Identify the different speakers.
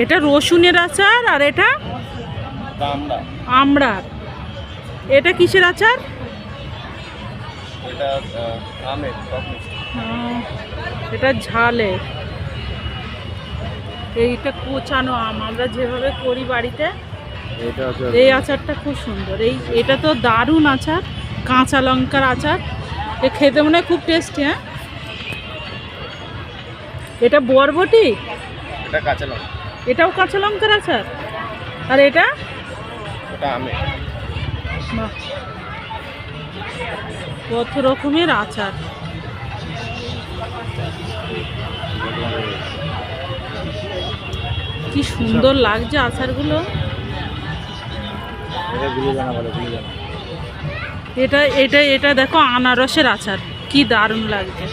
Speaker 1: এটা রসুনের আচার আর এটা আমড়ার। এটা কিসের আচার? এটা ঝালের। এইটা কোচানো আম, আমরা যেভাবে করি বাড়িতে এই আচারটা খুব সুন্দর। এটা তো দারুণ আচার, কাঁচা লঙ্কার আচার। এ খেতে মনে হয় খুব টেস্টি। হ্যাঁ, এটা বরবটি,
Speaker 2: এটা কাঁচা লঙ্কা,
Speaker 1: এটাও কাঁচা লঙ্কার আচার। আর এটা
Speaker 2: আমের।
Speaker 1: বাহ, কত রকমের আচার। কি সুন্দর লাগছে আচারগুলো। এটা এটা এটা দেখো আনারসের আচার, কি দারুণ লাগছে।